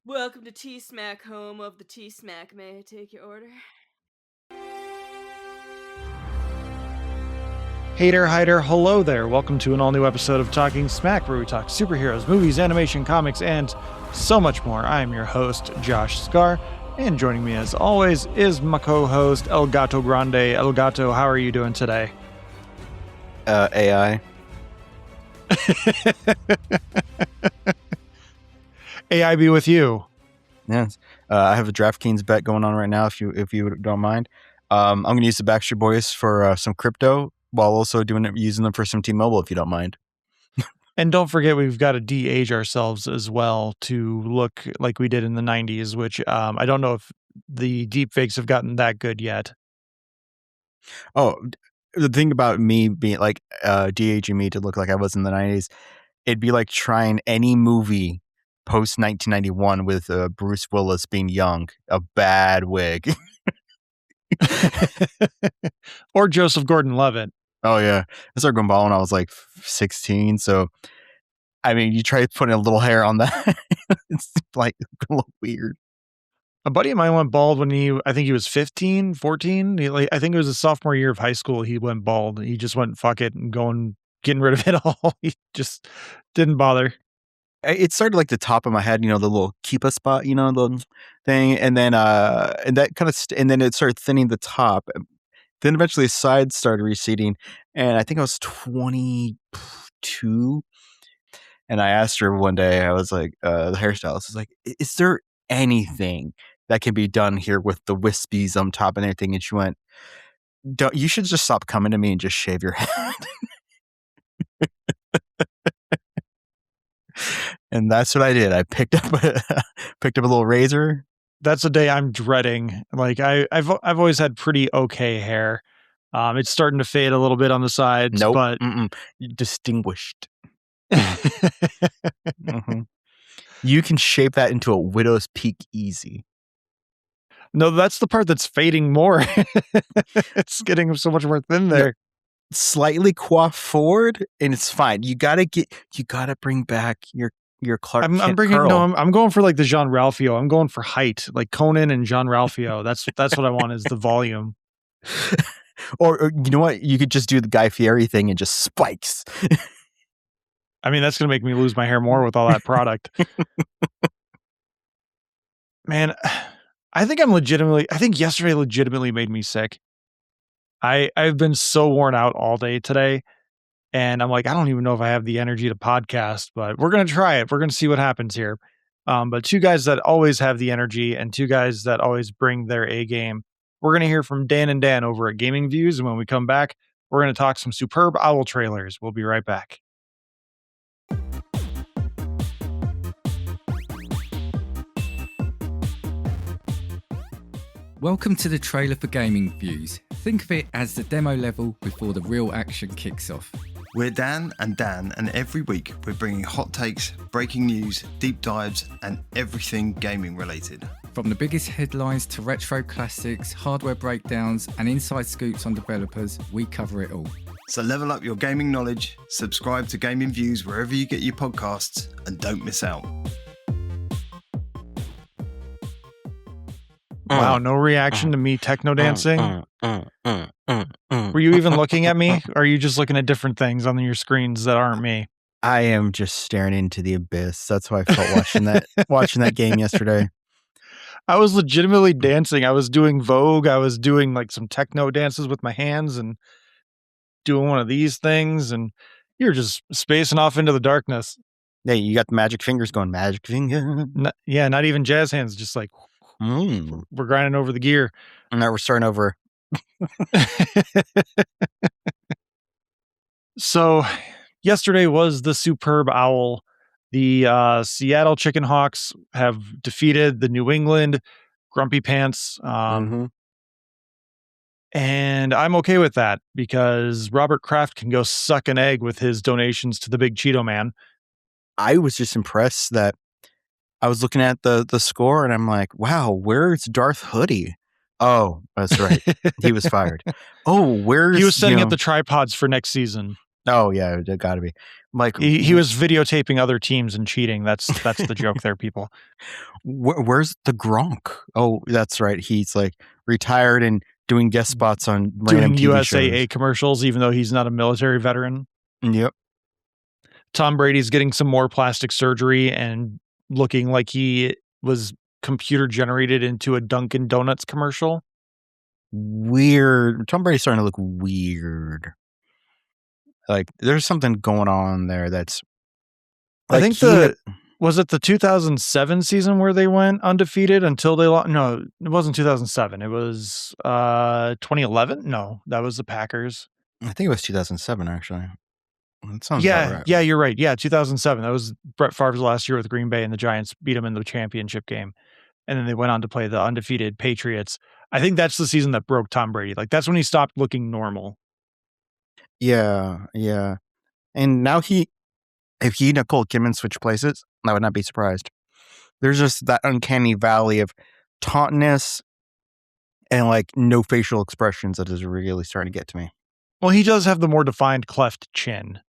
Welcome to T-Smack, home of the T-Smack. May I take your order? Hey there, hi there, hello there. Welcome to an all-new episode of Talking Smack, where we talk superheroes, movies, animation, comics, and so much more. I am your host, Josh Scar, and joining me as always is my co-host, El Gato Grande. El Gato, how are you doing today? AI. AI be with you. Yes. I have a DraftKings bet going on right now, if you don't mind. I'm going to use the Backstreet Boys for some crypto, while also using them for some T-Mobile, if you don't mind. And don't forget, we've got to de-age ourselves as well to look like we did in the 90s, which I don't know if the deepfakes have gotten that good yet. Oh, the thing about me being like de-aging me to look like I was in the 90s, it'd be like trying any movie post 1991 with Bruce Willis being young, a bad wig. Or Joseph Gordon-Levitt. Oh yeah, I started going bald when I was like 16. So, I mean, you try putting a little hair on that, it's like a little weird. A buddy of mine went bald when I think he was 15, 14. I think it was his sophomore year of high school. He went bald. He just went, fuck it, and getting rid of it all. He just didn't bother. It started like the top of my head, the little keepa spot, the thing. And then, and that kind of, and then it started thinning the top. Then eventually the sides started receding. And I think I was 22. And I asked her one day, I was like, the hairstylist was like, is there anything that can be done here with the wispies on top and everything? And she went, you should just stop coming to me and just shave your head. And that's what I did. I picked up a little razor. That's a day I'm dreading. Like I've always had pretty okay hair. It's starting to fade a little bit on the sides, Nope. but Distinguished. Mm-hmm. You can shape that into a widow's peak easy. No, that's the part that's fading more. It's getting so much more thin there. Yeah. Slightly coiffed forward, and it's fine. You gotta bring back your Clark Kent curl. I'm going for like the Jean Ralphio. I'm going for height, like Conan and Jean Ralphio. That's what I want is the volume. Or you know what? You could just do the Guy Fieri thing and just spikes. I mean, that's going to make me lose my hair more with all that product. Man, I think yesterday legitimately made me sick. I've been so worn out all day today, and I'm like, I don't even know if I have the energy to podcast, but we're going to try it. We're going to see what happens here. But two guys that always have the energy and two guys that always bring their A game. We're going to hear from Dan and Dan over at Gaming Views, and when we come back, we're going to talk some superb owl trailers. We'll be right back. Welcome to the trailer for Gaming Views. Think of it as the demo level before the real action kicks off. We're Dan, and every week we're bringing hot takes, breaking news, deep dives, and everything gaming related. From the biggest headlines to retro classics, hardware breakdowns, and inside scoops on developers, we cover it all. So level up your gaming knowledge, subscribe to Gaming Views wherever you get your podcasts, and don't miss out. Wow, no reaction to me techno dancing? Were you even looking at me? Or are you just looking at different things on your screens that aren't me? I am just staring into the abyss. That's how I felt watching that game yesterday. I was legitimately dancing. I was doing Vogue. I was doing like some techno dances with my hands and doing one of these things. And you're just spacing off into the darkness. Yeah, you got the magic fingers going. Magic finger. Not even jazz hands. Just like we're grinding over the gear. And now we're starting over. So yesterday was the Superb Owl. The Seattle Chicken Hawks have defeated the New England Grumpy Pants. And I'm okay with that because Robert Kraft can go suck an egg with his donations to the Big Cheeto Man. I was just impressed that I was looking at the score and I'm like, wow, where's Darth Hoodie? Oh, that's right. He was fired. Oh, where's... He was setting up the tripods for next season. Oh, yeah, it got to be. Like He was videotaping other teams and cheating. That's the joke there, people. Where's the Gronk? Oh, that's right. He's like retired and doing guest spots on random Doing TV USAA shows. commercials, even though he's not a military veteran. Yep. Tom Brady's getting some more plastic surgery and looking like he was computer generated into a Dunkin' Donuts commercial. Weird. Tom Brady's starting to look weird. Like there's something going on there that's. I think was it the 2007 season where they went undefeated until they lost? No, it wasn't 2007. It was 2011. No, that was the Packers. I think it was 2007 actually. That sounds Yeah, about right. yeah, you're right. Yeah, 2007. That was Brett Favre's last year with Green Bay, and the Giants beat him in the championship game. And then they went on to play the undefeated Patriots. I think that's the season that broke Tom Brady. Like that's when he stopped looking normal. Yeah. And now if he and Nicole Kidman switch places, I would not be surprised. There's just that uncanny valley of tautness and like no facial expressions that is really starting to get to me. Well, he does have the more defined cleft chin.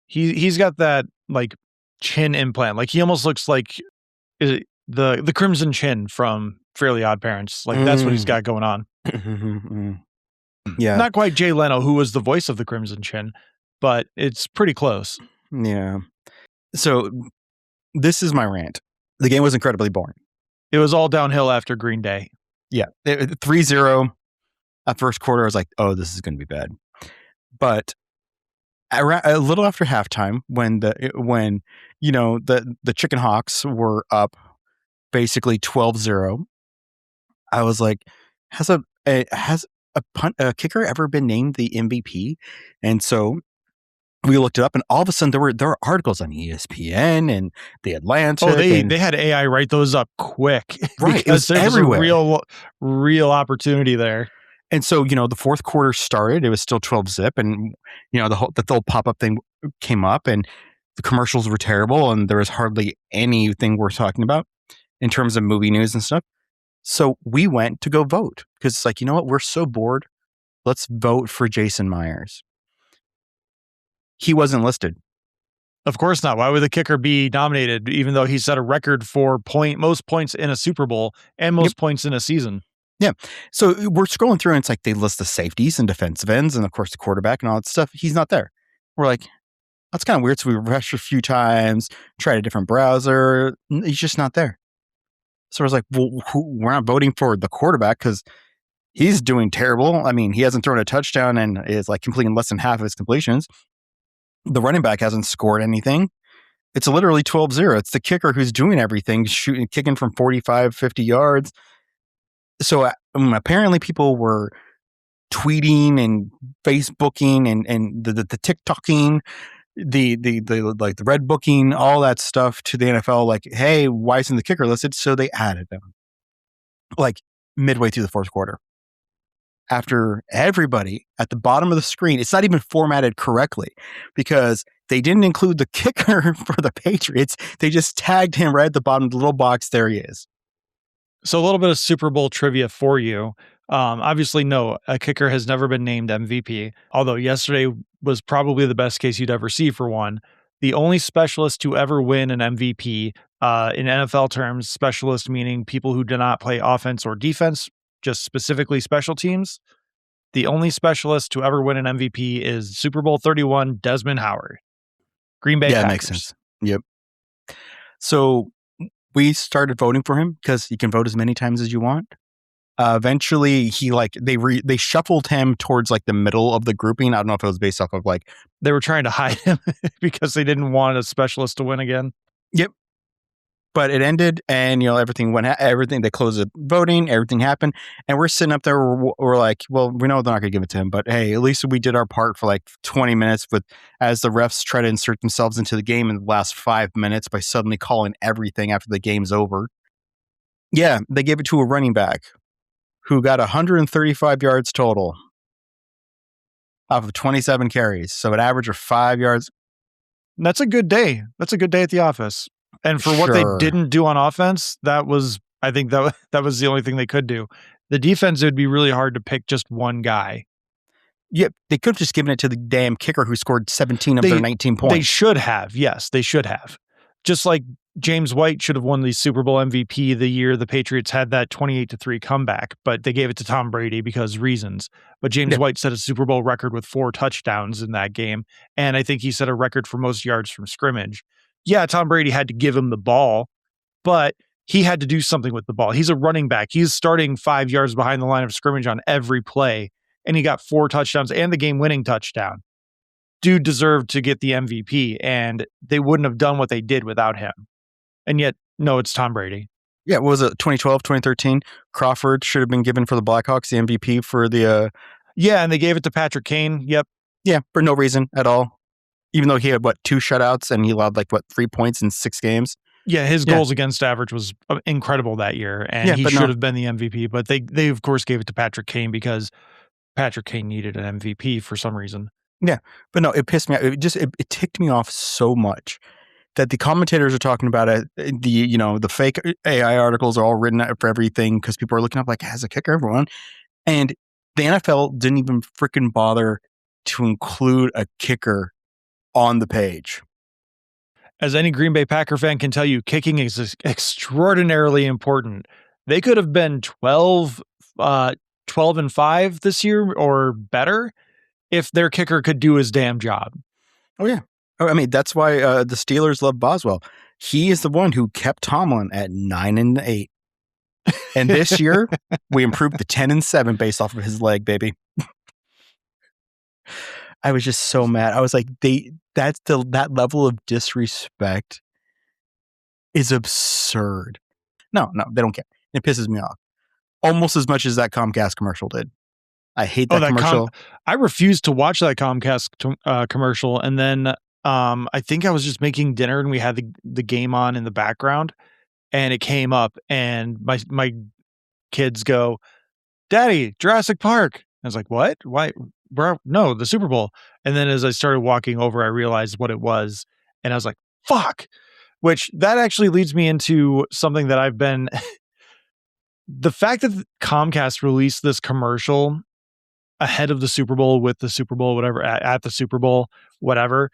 He's got that like chin implant. Like he almost looks like the Crimson Chin from Fairly Odd Parents. Like that's what he's got going on. Yeah. Not quite Jay Leno, who was the voice of the Crimson Chin, but it's pretty close. Yeah. So this is my rant. The game was incredibly boring. It was all downhill after Green Day. Yeah. 3-0 at first quarter. I was like, oh, this is going to be bad. But a little after halftime, when the Chicken Hawks were up basically 12-0, I was like, has a kicker ever been named the MVP? And so we looked it up, and all of a sudden there were articles on ESPN and the Atlantic. Oh, they had AI write those up quick, right? Because there's everywhere. A real opportunity there. And so the fourth quarter started. It was still 12-zip, and the whole pop-up thing came up, and the commercials were terrible, and there was hardly anything worth talking about in terms of movie news and stuff. So we went to go vote because it's like, you know what? We're so bored. Let's vote for Jason Myers. He wasn't listed. Of course not. Why would the kicker be nominated, even though he set a record for most points in a Super Bowl and most points in a season? Yeah. So we're scrolling through, and it's like they list the safeties and defensive ends and, of course, the quarterback and all that stuff. He's not there. We're like, that's kind of weird. So we refreshed a few times, tried a different browser. He's just not there. So I was like, well, we're not voting for the quarterback because he's doing terrible. I mean, he hasn't thrown a touchdown and is like completing less than half of his completions. The running back hasn't scored anything. It's literally 12-0. It's the kicker who's doing everything, kicking from 45, 50 yards. So apparently people were tweeting and Facebooking and the TikToking, the red booking, all that stuff to the NFL. Like, hey, why isn't the kicker listed? So they added them like midway through the fourth quarter. After everybody at the bottom of the screen, it's not even formatted correctly because they didn't include the kicker for the Patriots. They just tagged him right at the bottom of the little box. There he is. So a little bit of Super Bowl trivia for you. Obviously, no, a kicker has never been named MVP, although yesterday was probably the best case you'd ever see for one. The only specialist to ever win an MVP, in NFL terms, specialist meaning people who do not play offense or defense, just specifically special teams. The only specialist to ever win an MVP is Super Bowl 31, Desmond Howard. Green Bay Packers. That makes sense. Yep. So we started voting for him because you can vote as many times as you want. Eventually, they shuffled him towards like the middle of the grouping. I don't know if it was based off of like they were trying to hide him because they didn't want a specialist to win again. Yep. But it ended, and everything they closed the voting, everything happened, and we're sitting up there. We're like, well, we know they're not going to give it to him, but hey, at least we did our part for like 20 minutes. As the refs try to insert themselves into the game in the last 5 minutes by suddenly calling everything after the game's over. Yeah, they gave it to a running back who got 135 yards total off of 27 carries, so an average of 5 yards. That's a good day. That's a good day at the office. And for what they didn't do on offense, I think that was the only thing they could do. The defense, it would be really hard to pick just one guy. Yeah, they could have just given it to the damn kicker who scored 17 of their 19 points. They should have. Yes, they should have. Just like James White should have won the Super Bowl MVP the year the Patriots had that 28-3 comeback, but they gave it to Tom Brady because reasons. But James White set a Super Bowl record with 4 touchdowns in that game, and I think he set a record for most yards from scrimmage. Yeah, Tom Brady had to give him the ball, but he had to do something with the ball. He's a running back. He's starting 5 yards behind the line of scrimmage on every play, and he got 4 touchdowns and the game-winning touchdown. Dude deserved to get the MVP, and they wouldn't have done what they did without him. And yet, no, it's Tom Brady. Yeah, what was it, 2012, 2013? Crawford should have been given for the Blackhawks the MVP for the... Yeah, and they gave it to Patrick Kane. Yep. Yeah, for no reason at all. Even though he had, 2 shutouts, and he allowed, 3 points in 6 games? Yeah, his goals against average was incredible that year, and he should have been the MVP. But they of course, gave it to Patrick Kane because Patrick Kane needed an MVP for some reason. Yeah, but no, it pissed me off. It ticked me off so much that the commentators are talking about it. The fake AI articles are all written out for everything because people are looking up as a kicker, everyone. And the NFL didn't even freaking bother to include a kicker on the page. As any Green Bay Packer fan can tell you, kicking is extraordinarily important. They could have been 12-5 this year or better if their kicker could do his damn job. Oh, yeah. I mean, that's why the Steelers love Boswell. He is the one who kept Tomlin at 9-8. And this year, we improved to 10-7 based off of his leg, baby. I was just so mad. I was like, that level of disrespect is absurd. No, they don't care. It pisses me off. Almost as much as that Comcast commercial did. I hate that commercial. I refused to watch that Comcast commercial. And then I think I was just making dinner and we had the game on in the background and it came up and my kids go, "Daddy, Jurassic Park." I was like, "What? Why? Bro, no, the Super Bowl." And then as I started walking over, I realized what it was. And I was like, fuck. Which that actually leads me into something that I've been... The fact that Comcast released this commercial ahead of the Super Bowl, with the Super Bowl, whatever, at the Super Bowl, whatever,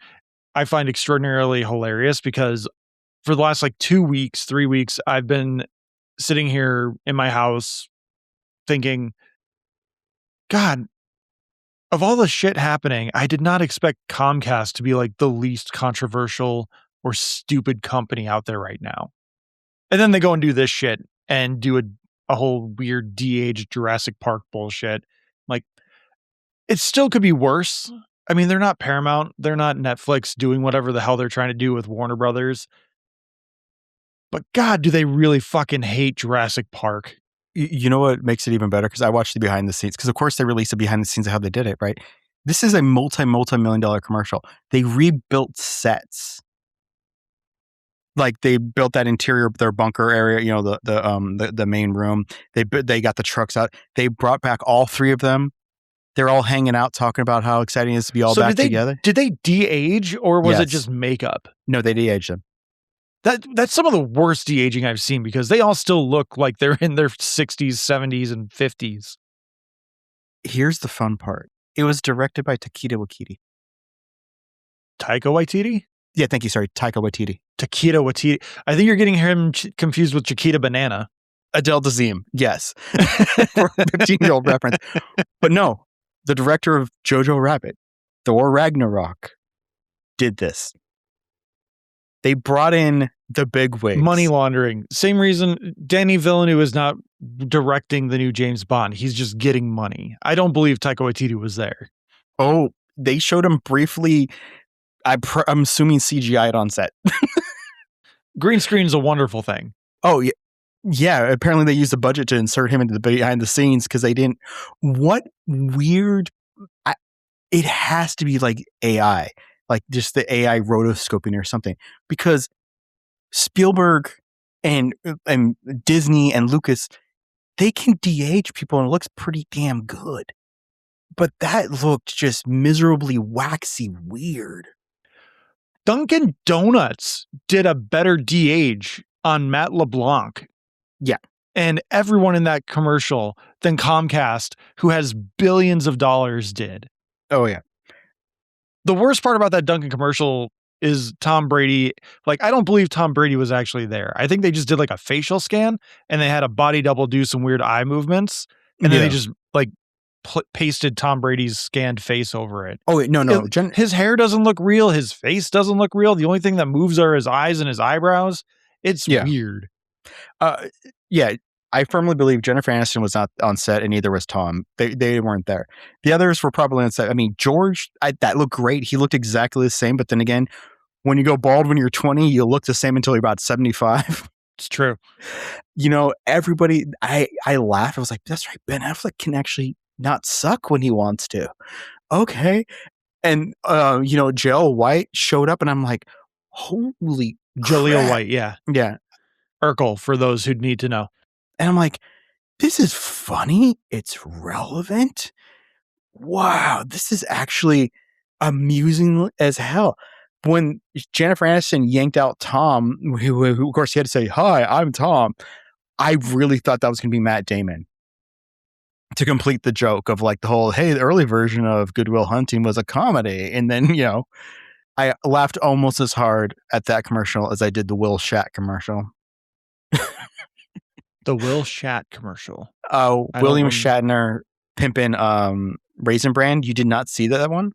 I find extraordinarily hilarious because for the last 2 weeks, 3 weeks, I've been sitting here in my house thinking, God, of all the shit happening, I did not expect Comcast to be the least controversial or stupid company out there right now. And then they go and do this shit and do a whole weird de-aged Jurassic Park bullshit. It still could be worse. I mean, they're not Paramount. They're not Netflix doing whatever the hell they're trying to do with Warner Brothers. But God, do they really fucking hate Jurassic Park? You know what makes it even better? Because I watched the behind the scenes. Because of course they released the behind the scenes of how they did it, right? This is a multi-million-dollar commercial. They rebuilt sets. They built that interior of their bunker area, the main room. They got the trucks out. They brought back all 3 of them. They're all hanging out, talking about how exciting it is to be all back together. Did they de-age or was it just makeup? No, they de-aged them. That's some of the worst de-aging I've seen because they all still look like they're in their 60s, 70s, and 50s. Here's the fun part. It was directed by Taika Waititi. Taika Waititi? Yeah, thank you. Sorry, Taika Waititi. Taika Waititi. I think you're getting him confused with Chiquita Banana. Adele Dazeem, yes. For a 15-year-old reference. But no, the director of Jojo Rabbit, Thor Ragnarok, did this. They brought in the big wigs. Money laundering. Same reason Denis Villeneuve is not directing the new James Bond. He's just getting money. I don't believe Taika Waititi was there. Oh, they showed him briefly. I'm assuming CGI'd on set. Green screen is a wonderful thing. Oh, yeah. Yeah, apparently they used the budget to insert him into the behind the scenes because they didn't. What weird... it has to be AI. Just the AI rotoscoping or something, because Spielberg and Disney and Lucas, they can de-age people and it looks pretty damn good. But that looked just miserably waxy weird. Dunkin' Donuts did a better de-age on Matt LeBlanc. Yeah. And everyone in that commercial than Comcast, who has billions of dollars, did. Oh yeah. The worst part about that Dunkin commercial is Tom Brady. Like, I don't believe Tom Brady was actually there. I think they just did like a facial scan and they had a body double do some weird eye movements. And then they just like pasted Tom Brady's scanned face over it. Oh wait, no. His hair doesn't look real. His face doesn't look real. The only thing that moves are his eyes and his eyebrows. It's weird. Yeah. I firmly believe Jennifer Aniston was not on set, and neither was Tom. They weren't there. The others were probably on set. I mean, George, that looked great. He looked exactly the same. But then again, when you go bald when you're 20, you look the same until you're about 75. It's true. You know, everybody, I laughed. I was like, that's right. Ben Affleck can actually not suck when he wants to. Okay. And, Jaleel White showed up, and I'm like, holy Jaleel White, yeah. Yeah. Urkel, for those who'd need to know. And I'm like, this is funny. It's relevant. Wow, this is actually amusing as hell. When Jennifer Aniston yanked out Tom, who of course he had to say, "Hi, I'm Tom," I really thought that was going to be Matt Damon to complete the joke of like the whole, hey, the early version of Good Will Hunting was a comedy. And then, I laughed almost as hard at that commercial as I did the Will Shat commercial. The Will Shat commercial. William Shatner pimping Raisin Bran. You did not see that one?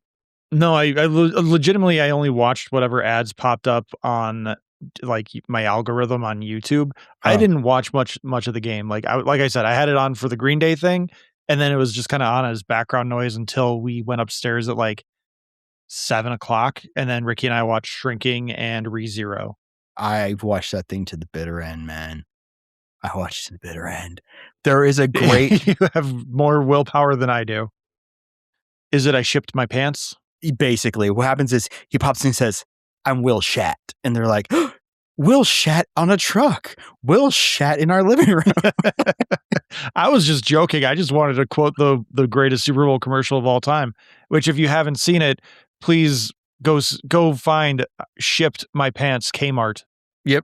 No, I legitimately I only watched whatever ads popped up on like my algorithm on YouTube. I didn't watch much of the game. Like I said, I had it on for the Green Day thing, and then it was just kind of on as background noise until we went upstairs at like 7:00, and then Ricky and I watched Shrinking and ReZero. I've watched that thing to the bitter end, man. I watched to the bitter end. There is a great... You have more willpower than I do. Is it I shipped my pants? Basically, what happens is he pops in and says, I'm Will Shat. And they're like, oh, Will Shat on a truck. Will Shat in our living room. I was just joking. I just wanted to quote the greatest Super Bowl commercial of all time, which if you haven't seen it, please go find Shipped My Pants Kmart. Yep.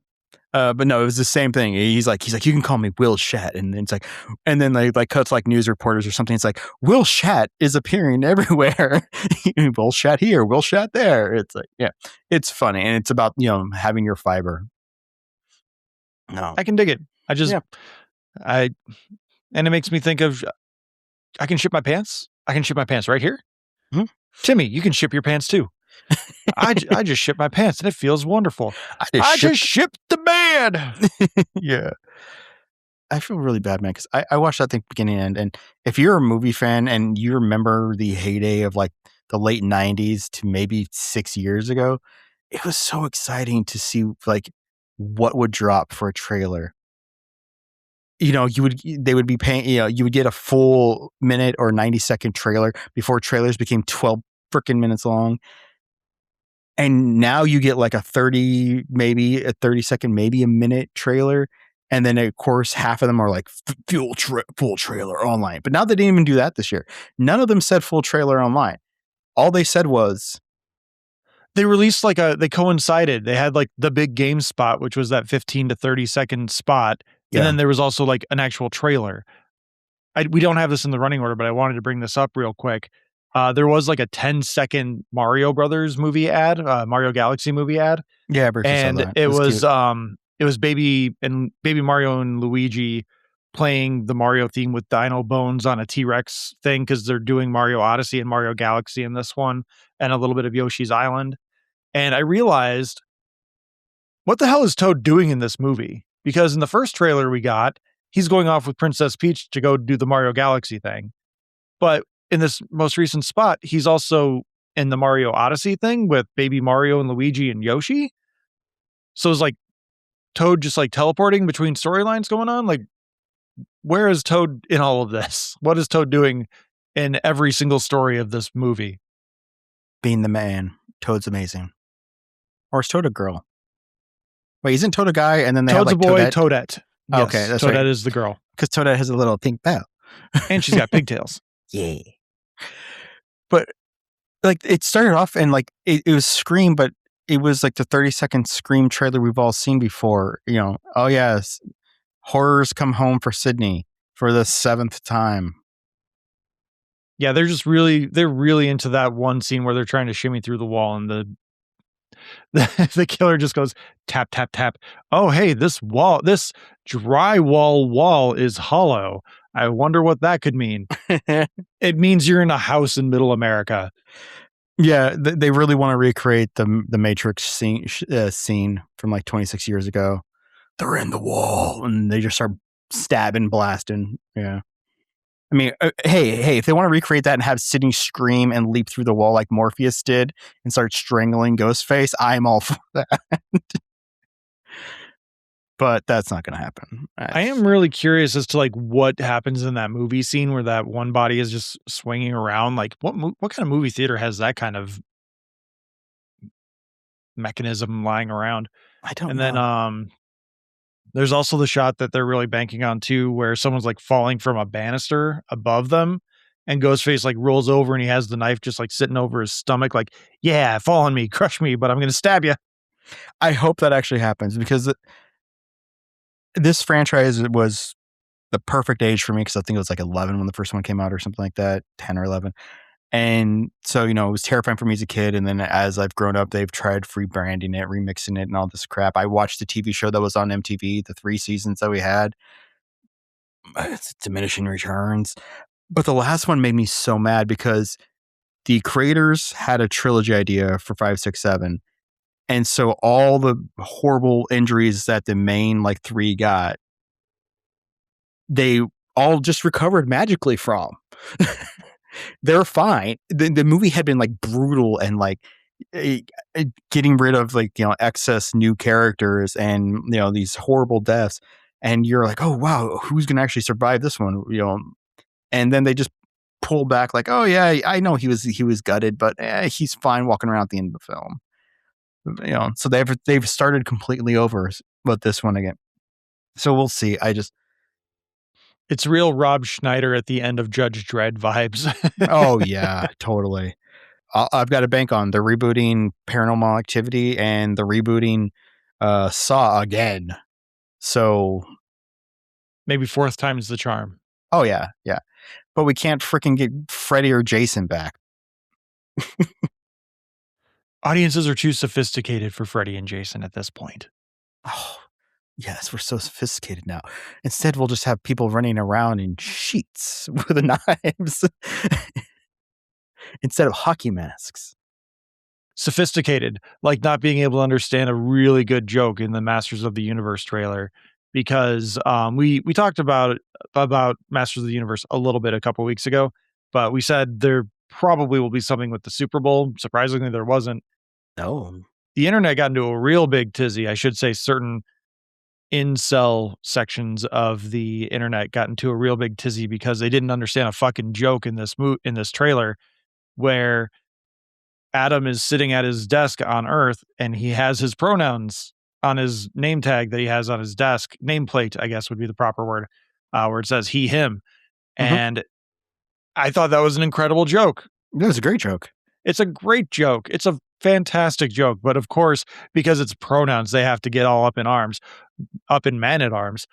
But no, it was the same thing. He's like, you can call me Will Shat. And it's like, and then they like cuts like news reporters or something. It's like, Will Shat is appearing everywhere. Will Shat here, Will Shat there. It's like, yeah, it's funny. And it's about, having your fiber. No, I can dig it. And it makes me think of, I can ship my pants. I can ship my pants right here. Mm-hmm. Timmy, you can ship your pants too. I just shipped my pants and it feels wonderful. I just shipped the band. Yeah. I feel really bad, man, because I watched that thing beginning and end. And if you're a movie fan and you remember the heyday of like the late 90s to maybe 6 years ago, it was so exciting to see like what would drop for a trailer. They would be paying, you would get a full minute or 90-second trailer before trailers became 12 freaking minutes long. And now you get like a 30-second, maybe a minute trailer. And then, of course, half of them are like full trailer online. But now they didn't even do that this year. None of them said full trailer online. All they said was... They released they coincided. They had like the big game spot, which was that 15 to 30 second spot. And then there was also like an actual trailer. We don't have this in the running order, but I wanted to bring this up real quick. There was like a 10-second Mario Brothers movie ad, Mario Galaxy movie ad. Yeah, and it was baby Mario and Luigi playing the Mario theme with Dino Bones on a T-Rex thing because they're doing Mario Odyssey and Mario Galaxy in this one, and a little bit of Yoshi's Island. And I realized, what the hell is Toad doing in this movie? Because in the first trailer we got, he's going off with Princess Peach to go do the Mario Galaxy thing. But in this most recent spot, he's also in the Mario Odyssey thing with baby Mario and Luigi and Yoshi. So it's like Toad just like teleporting between storylines going on. Like, where is Toad in all of this? What is Toad doing in every single story of this movie? Being the man. Toad's amazing. Or is Toad a girl? Wait, isn't Toad a guy? And then they Toad's have like a boy, Toadette? Toadette. Oh, Yes, okay, that's Toadette right. is the girl. Because Toadette has a little pink bell. And she's got pigtails. Yeah. But like it started off and like it was Scream, but it was like the 30-second Scream trailer we've all seen before. Oh yes, horrors come home for Sydney for the 7th time. Yeah, they're really into that one scene where they're trying to shimmy through the wall and the killer just goes tap tap tap. Oh, hey, this drywall wall is hollow. I wonder what that could mean. It means you're in a house in middle America. Yeah, they really want to recreate the Matrix scene from like 26 years ago. They're in the wall and they just start stabbing, blasting. Yeah. I mean, hey, if they want to recreate that and have Sydney scream and leap through the wall like Morpheus did and start strangling Ghostface, I'm all for that. But that's not going to happen. I am really curious as to like what happens in that movie scene where that one body is just swinging around. Like what kind of movie theater has that kind of mechanism lying around? I don't and know. then there's also the shot that they're really banking on too, where someone's like falling from a banister above them and Ghostface like rolls over and he has the knife just like sitting over his stomach, like, yeah, fall on me, crush me, but I'm going to stab you. I hope that actually happens because this franchise was the perfect age for me because I think it was like 11 when the first one came out or something like that, 10 or 11. And so, it was terrifying for me as a kid. And then as I've grown up, they've tried rebranding it, remixing it, and all this crap. I watched the TV show that was on MTV, the 3 seasons that we had. It's diminishing returns. But the last one made me so mad because the creators had a trilogy idea for 5, 6, 7. And so all the horrible injuries that the main like 3 got, they all just recovered magically from. They're fine. The movie had been like brutal and like getting rid of like, excess new characters and, these horrible deaths. And you're like, oh, wow, who's going to actually survive this one? And then they just pull back like, oh, yeah, I know he was gutted, but he's fine walking around at the end of the film. So they've started completely over with this one again. So we'll see. It's real Rob Schneider at the end of Judge Dredd vibes. Oh, yeah, totally. I've got a bank on. They're rebooting Paranormal Activity and they're rebooting Saw again. So maybe fourth time's the charm. Oh, yeah. But we can't freaking get Freddy or Jason back. Audiences are too sophisticated for Freddy and Jason at this point. Oh, yes, we're so sophisticated now. Instead, we'll just have people running around in sheets with knives instead of hockey masks. Sophisticated, like not being able to understand a really good joke in the Masters of the Universe trailer, because we talked about Masters of the Universe a little bit a couple weeks ago, but we said there probably will be something with the Super Bowl. Surprisingly, there wasn't. No. The internet got into a real big tizzy. I should say certain incel sections of the internet got into a real big tizzy because they didn't understand a fucking joke in this trailer where Adam is sitting at his desk on Earth and he has his pronouns on his name tag that he has on his desk, nameplate, I guess would be the proper word, where it says he, him. Mm-hmm. And I thought that was an incredible joke. That was a great joke. It's a great joke. It's a fantastic joke. But of course, because it's pronouns, they have to get all up in man at arms.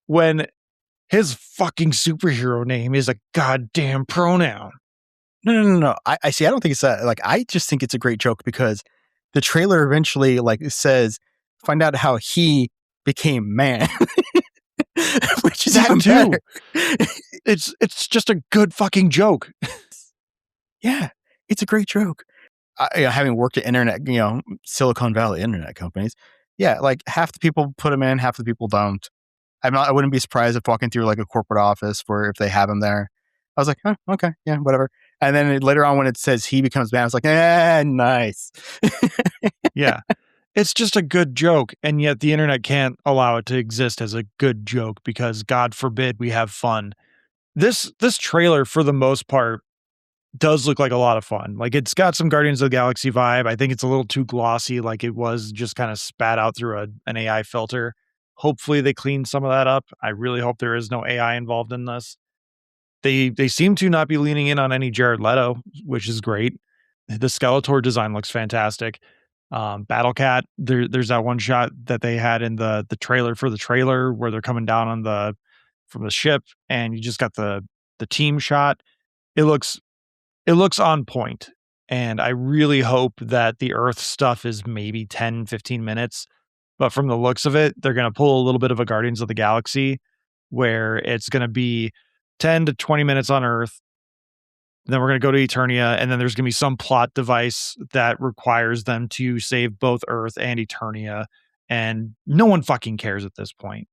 When his fucking superhero name is a goddamn pronoun. No. I see. I don't think it's that. Like, I just think it's a great joke because the trailer eventually like says, find out how he became man, which is that too. It's just a good fucking joke. Yeah, it's a great joke. Having worked at internet, Silicon Valley internet companies, yeah, like half the people put him in, half the people don't. I wouldn't be surprised if walking through like a corporate office where if they have him there, I was like, oh, okay, yeah, whatever. And then later on when it says he becomes man, I was like, nice. Yeah. It's just a good joke. And yet the internet can't allow it to exist as a good joke because God forbid we have fun. This trailer for the most part does look like a lot of fun. Like it's got some Guardians of the Galaxy vibe. I think it's a little too glossy. Like it was just kind of spat out through an AI filter. Hopefully they clean some of that up. I really hope there is no AI involved in this. They seem to not be leaning in on any Jared Leto, which is great. The Skeletor design looks fantastic. Battle Cat, there's that one shot that they had in the trailer for the trailer where they're coming down from the ship and you just got the the team shot. It looks on point. And I really hope that the Earth stuff is maybe 10, 15 minutes. But from the looks of it, they're going to pull a little bit of a Guardians of the Galaxy where it's going to be 10 to 20 minutes on Earth. Then we're going to go to Eternia, and then there's going to be some plot device that requires them to save both Earth and Eternia. And no one fucking cares at this point.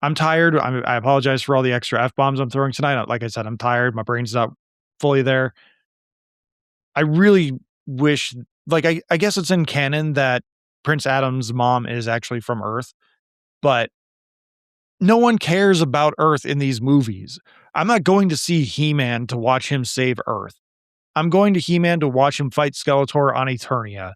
I'm tired. I apologize for all the extra F-bombs I'm throwing tonight. Like I said, I'm tired. My brain's not fully there. I really wish, like, I guess it's in canon that Prince Adam's mom is actually from Earth, but no one cares about Earth in these movies. I'm not going to see He-Man to watch him save Earth. I'm going to He-Man to watch him fight Skeletor on Eternia.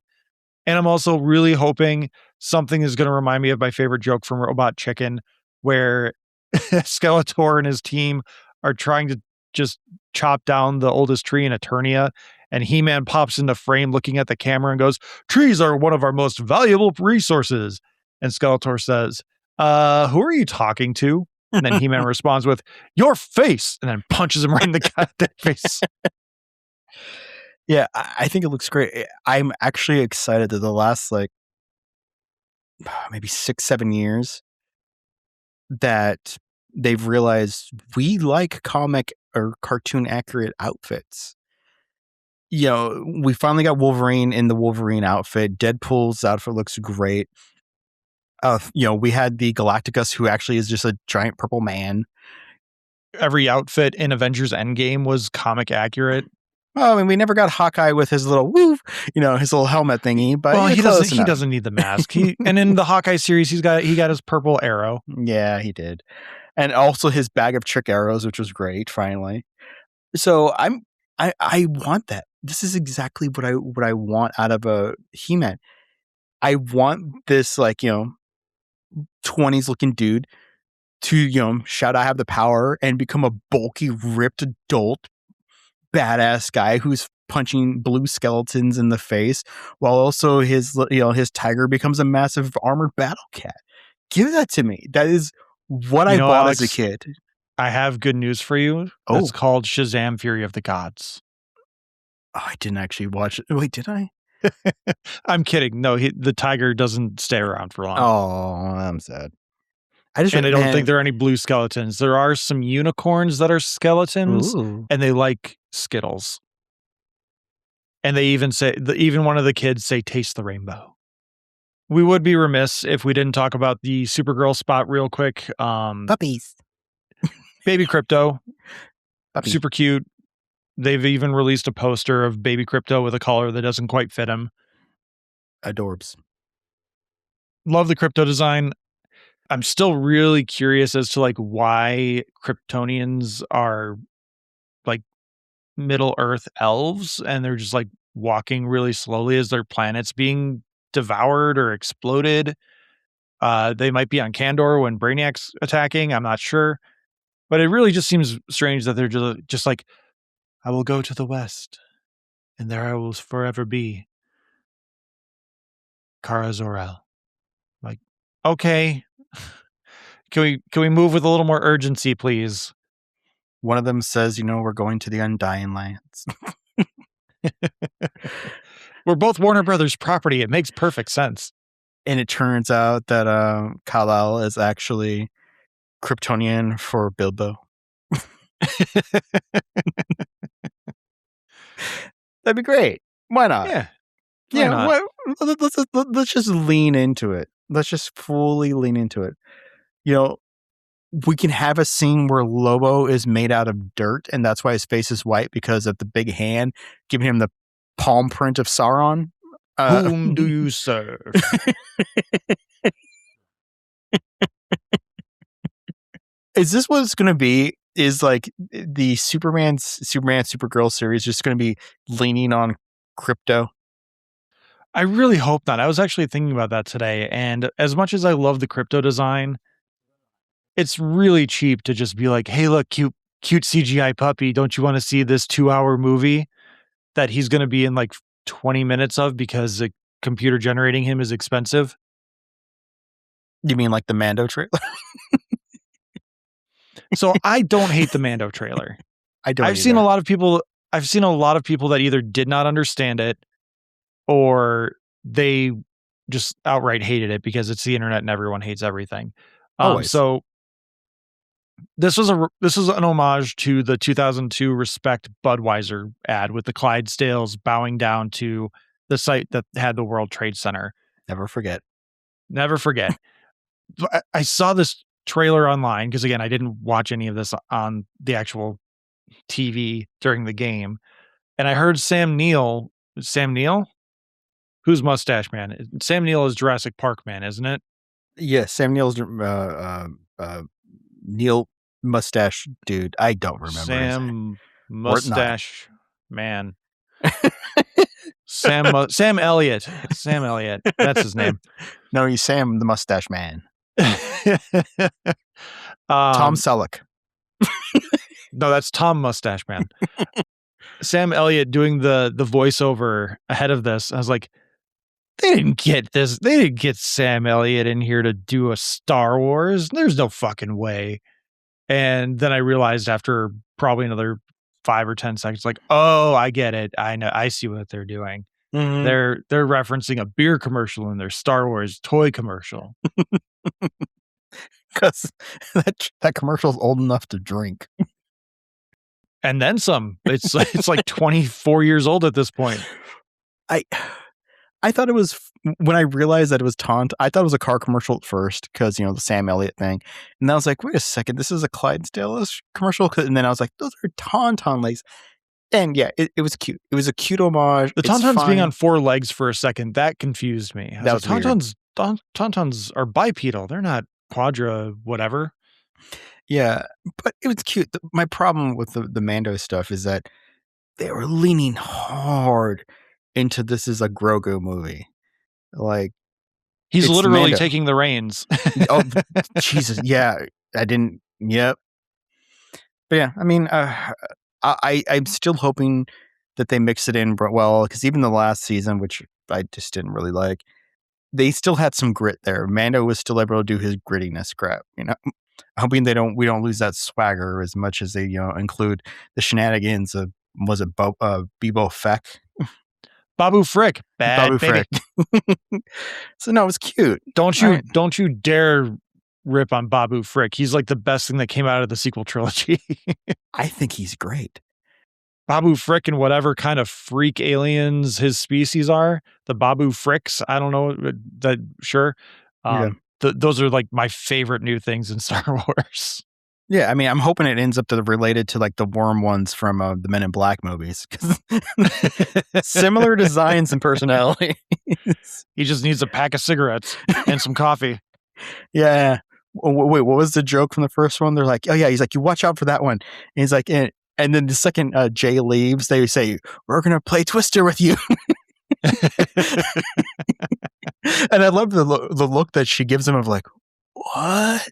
And I'm also really hoping something is going to remind me of my favorite joke from Robot Chicken, where Skeletor and his team are trying to just chop down the oldest tree in Eternia, and He-Man pops into frame looking at the camera and goes, "Trees are one of our most valuable resources." And Skeletor says, "Who are you talking to?" And then He-Man responds with, "Your face," and then punches him right in the goddamn face. Yeah, I think it looks great. I'm actually excited that the last, like, maybe 6-7 years that they've realized we like comic or cartoon accurate outfits. You know, we finally got Wolverine in the Wolverine outfit. Deadpool's outfit looks great. You know, we had the Galacticus, who actually is just a giant purple man. Every outfit in Avengers Endgame was comic accurate. Well, I mean, we never got Hawkeye with his little woo, you know, his little helmet thingy. But well, he doesn't need the mask. And in the Hawkeye series, he got his purple arrow. Yeah, he did, and also his bag of trick arrows, which was great. Finally, so I want that. This is exactly what I want out of a He-Man. I want this, like, you know, 20s looking dude to, you know, shout "I have the power" and become a bulky, ripped adult badass guy who's punching blue skeletons in the face, while also his tiger becomes a massive armored battle cat. Give that to me. That is what I bought, Alex, as a kid. I have good news for you. Oh. It's called Shazam! Fury of the Gods. Oh, I didn't actually watch it. Wait, did I? I'm kidding. No, the tiger doesn't stay around for long. Oh, I'm sad. I don't think there are any blue skeletons. There are some unicorns that are skeletons. Ooh. And they like Skittles. And they even one of the kids say, "Taste the rainbow." We would be remiss if we didn't talk about the Supergirl spot real quick. Puppies. Baby Crypto. Puppy. Super cute. They've even released a poster of Baby Crypto with a collar that doesn't quite fit him. Adorbs. Love the Crypto design. I'm still really curious as to, like, why Kryptonians are, like, Middle Earth elves, and they're just, like, walking really slowly as their planet's being devoured or exploded. They might be on Kandor when Brainiac's attacking. I'm not sure. But it really just seems strange that they're just like, "I will go to the west, and there I will forever be. Kara Zor-El." Like, okay. Can we move with a little more urgency, please? One of them says, you know, we're going to the Undying Lands. We're both Warner Brothers property. It makes perfect sense. And it turns out that Kal-El is actually Kryptonian for Bilbo. That'd be great. Why not? Yeah. Yeah. Let's just lean into it. Let's just fully lean into it. You know, we can have a scene where Lobo is made out of dirt, and that's why his face is white, because of the big hand giving him the palm print of Sauron. Whom do you serve? Is this what it's going to be? Is, like, the Superman, Supergirl series just going to be leaning on crypto? I really hope not. I was actually thinking about that today, and as much as I love the Crypto design, it's really cheap to just be like, "Hey, look, cute CGI puppy. Don't you want to see this 2-hour movie that he's going to be in like 20 minutes of because the computer generating him is expensive?" You mean like the Mando trailer? So I don't hate the Mando trailer. I don't. I've seen a lot of people that either did not understand it or they just outright hated it because it's the internet and everyone hates everything. Always. So this is an homage to the 2002 Respect Budweiser ad with the Clydesdales bowing down to the site that had the World Trade Center. Never forget. I saw this trailer online because, again, I didn't watch any of this on the actual TV during the game. And I heard Sam Neill? Who's Mustache Man? Sam Neill is Jurassic Park Man, isn't it? Yes, Sam Neill's Neil Mustache Dude. I don't remember. Sam Mustache Man. Sam Elliott. Sam Elliott. That's his name. No, he's Sam the Mustache Man. Tom Selleck. No, that's Tom Mustache Man. Sam Elliott doing the voiceover ahead of this. I was like, they didn't get this. They didn't get Sam Elliott in here to do a Star Wars. There's no fucking way. And then I realized after probably another 5 or 10 seconds, like, oh, I get it. I know. I see what they're doing. Mm-hmm. They're referencing a beer commercial in their Star Wars toy commercial. Because that commercial is old enough to drink. And then some. It's like 24 years old at this point. I thought it was, when I realized that it was I thought it was a car commercial at first because, the Sam Elliott thing. And then I was like, wait a second, this is a Clydesdales commercial? And then I was like, those are Tauntaun legs. And yeah, it was cute. It was a cute homage. The Tauntauns being on 4 legs for a second, that confused me. That was like, Tauntauns are bipedal. They're not quadra whatever. Yeah, but it was cute. My problem with the Mando stuff is that they were leaning hard into this is a Grogu movie. Like, he's literally Mando. taking the reins. Oh, Jesus. Yeah, Yep. But yeah, I mean, I'm still hoping that they mix it in well, because even the last season, which I just didn't really like, they still had some grit there. Mando was still able to do his grittiness crap, hoping we don't lose that swagger as much as they, include the shenanigans of, was it Bebo Feck? Babu Frick. Bad Babu baby. Frick. So no, it was cute. Don't you dare rip on Babu Frick. He's like the best thing that came out of the sequel trilogy. I think he's great. Babu Frick and whatever kind of freak aliens his species are, the Babu Fricks, I don't know that. Sure. Those are like my favorite new things in Star Wars. Yeah, I mean, I'm hoping it ends up related to like the worm ones from the Men in Black movies. Similar designs and personality. He just needs a pack of cigarettes and some coffee. Yeah. Wait, what was the joke from the first one? They're like, oh yeah, he's like, you watch out for that one. And he's like, and then the second Jay leaves, they say, we're going to play Twister with you. And I love the look that she gives him of like, what?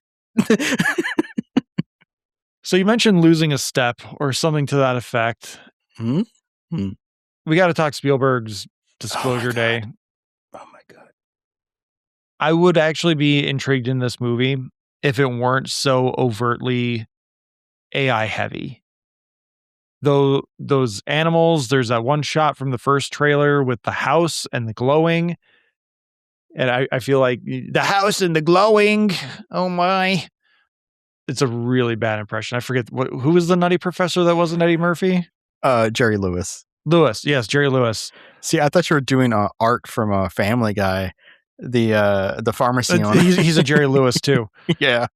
So you mentioned losing a step or something to that effect. We got to talk Spielberg's Disclosure Day. Oh my God. I would actually be intrigued in this movie if it weren't so overtly AI heavy. Though those animals, there's that one shot from the first trailer with the house and the glowing. And I feel like the house and the glowing. Oh my. It's a really bad impression. I forget who was the nutty professor that wasn't Eddie Murphy? Jerry Lewis. Yes, Jerry Lewis. See, I thought you were doing art from Family Guy, the pharmacy owner. He's a Jerry Lewis too. Yeah,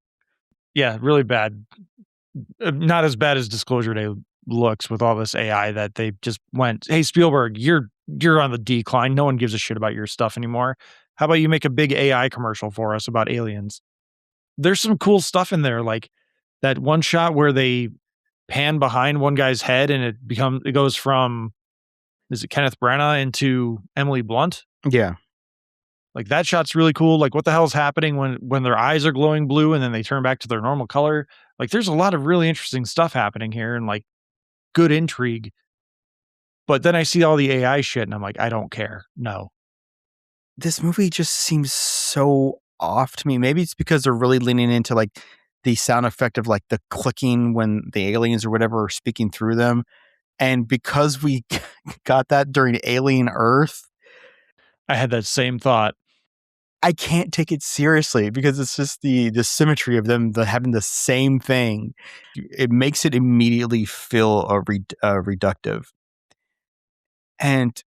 really bad. Not as bad as Disclosure Day looks with all this AI that they just went, hey Spielberg, you're on the decline. No one gives a shit about your stuff anymore. How about you make a big AI commercial for us about aliens? There's some cool stuff in there, like that one shot where they pan behind one guy's head and it goes from, is it Kenneth Branagh into Emily Blunt? Yeah. Like that shot's really cool. Like what the hell's happening when their eyes are glowing blue and then they turn back to their normal color? Like there's a lot of really interesting stuff happening here and like good intrigue. But then I see all the AI shit and I'm like, I don't care. No. This movie just seems so off to me. Maybe it's because they're really leaning into like the sound effect of like the clicking when the aliens or whatever are speaking through them. And because we got that during Alien Earth, I had that same thought. I can't take it seriously because it's just the symmetry of them having the same thing. It makes it immediately feel reductive. And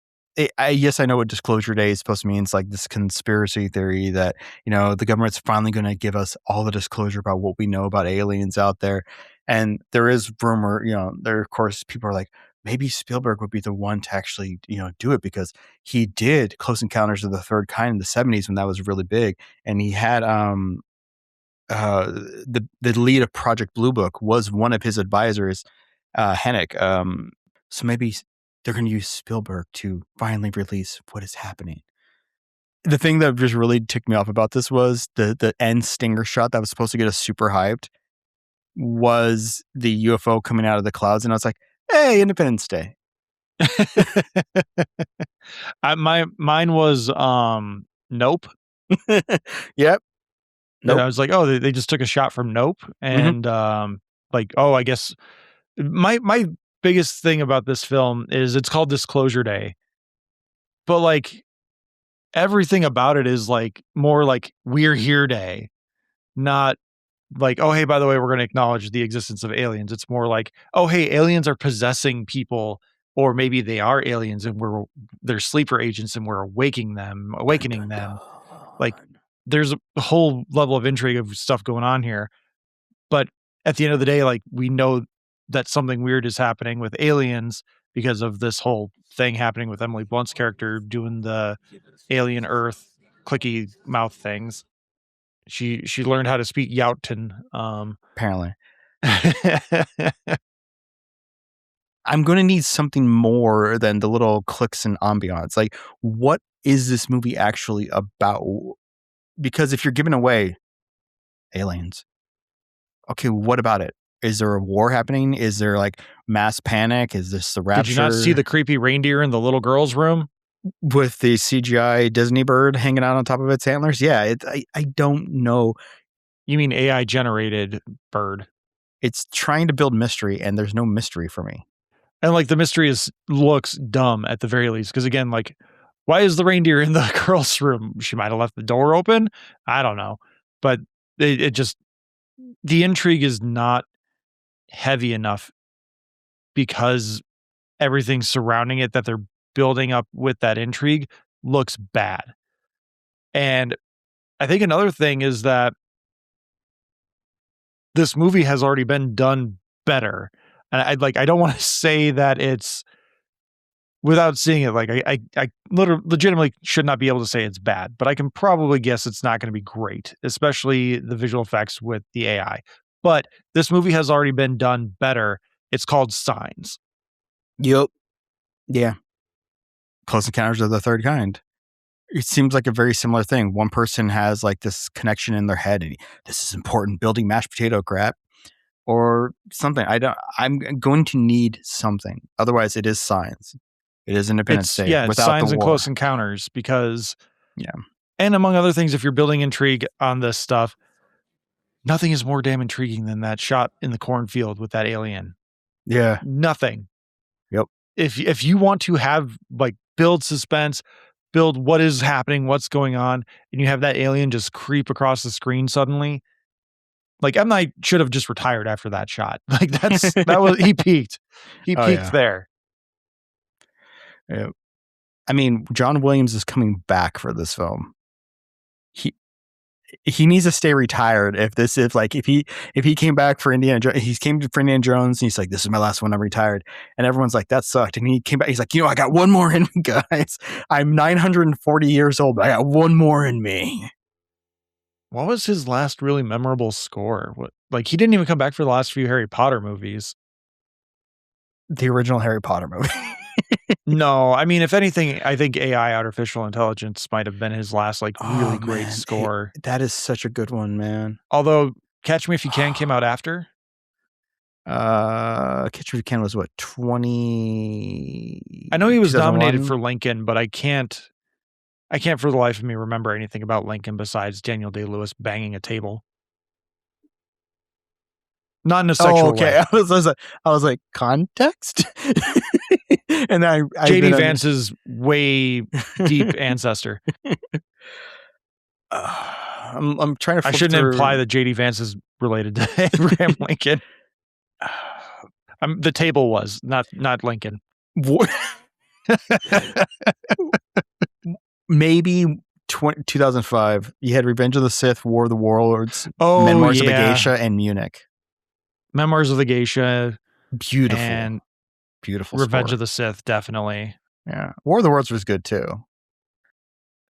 yes, I know what Disclosure Day is supposed to mean. It's like this conspiracy theory that, the government's finally going to give us all the disclosure about what we know about aliens out there. And there is rumor, there, of course, people are like, maybe Spielberg would be the one to actually, do it because he did Close Encounters of the Third Kind in the 70s when that was really big. And he had the lead of Project Blue Book was one of his advisors, Hennick. So maybe they're going to use Spielberg to finally release what is happening. The thing that just really ticked me off about this was the end stinger shot that was supposed to get us super hyped was the UFO coming out of the clouds. And I was like, hey, Independence Day. Mine was Nope. Yep. Nope. And I was like, oh, they just took a shot from Nope. And I guess my biggest thing about this film is it's called Disclosure Day. But like everything about it is like more like We're Here Day. Not like, oh, hey, by the way, we're going to acknowledge the existence of aliens. It's more like, oh, hey, aliens are possessing people, or maybe they are aliens and they're sleeper agents and we're awakening them. Like there's a whole level of intrigue of stuff going on here. But at the end of the day, like we know that something weird is happening with aliens because of this whole thing happening with Emily Blunt's character doing the alien Earth clicky mouth things. She learned how to speak Yauten. Apparently. I'm going to need something more than the little clicks and ambiance. Like, what is this movie actually about? Because if you're giving away aliens, okay, what about it? Is there a war happening? Is there like mass panic? Is this the rapture? Did you not see the creepy reindeer in the little girl's room? With the CGI Disney bird hanging out on top of its antlers? Yeah, I don't know. You mean AI generated bird? It's trying to build mystery, and there's no mystery for me. And like the mystery looks dumb at the very least. Because again, like, why is the reindeer in the girl's room? She might have left the door open. I don't know. But it just, the intrigue is not heavy enough because everything surrounding it that they're building up with that intrigue looks bad. And I think another thing is that this movie has already been done better. And I don't want to say that it's without seeing it. Like I legitimately should not be able to say it's bad, but I can probably guess it's not going to be great, especially the visual effects with the AI. But this movie has already been done better. It's called Signs. Yep. Yeah. Close Encounters of the Third Kind. It seems like a very similar thing. One person has like this connection in their head, and this is important, building mashed potato crap or something. I'm going to need something. Otherwise, it is Signs. It is Independence Day. Yeah, it's Signs and Close Encounters because, yeah. And among other things, if you're building intrigue on this stuff, nothing is more damn intriguing than that shot in the cornfield with that alien. Yeah. Nothing. Yep. If you want to have like build suspense, build what is happening, what's going on, and you have that alien just creep across the screen suddenly, like M. Night should have just retired after that shot. Like he peaked. He peaked there. Yeah. I mean, John Williams is coming back for this film. He needs to stay retired. If he came back for Indiana Jones, he came for Indiana Jones and he's like, this is my last one, I'm retired. And everyone's like, that sucked. And he came back, he's like, I got one more in me, guys. I'm 940 years old, but I got one more in me. What was his last really memorable score? He didn't even come back for the last few Harry Potter movies. The original Harry Potter movie. No, I mean, if anything, I think AI, artificial intelligence, might have been his last really great score. That is such a good one, man. Although Catch Me If You Can came out after. Catch Me If You Can was what, 20? I know he was nominated for Lincoln, but I can't for the life of me remember anything about Lincoln besides Daniel Day-Lewis banging a table. Not in a sexual way. I was like, context? And I JD Vance's way deep ancestor. I'm trying to flip I shouldn't through. imply that JD Vance is related to Abraham Lincoln. The table was, not Lincoln. Maybe 2005, you had Revenge of the Sith, War of the Warlords, Oh, Memoirs of a yeah. Geisha, and Munich. Memoirs of the Geisha. Beautiful. And beautiful Revenge score. of the Sith, definitely. Yeah. War of the Worlds was good too.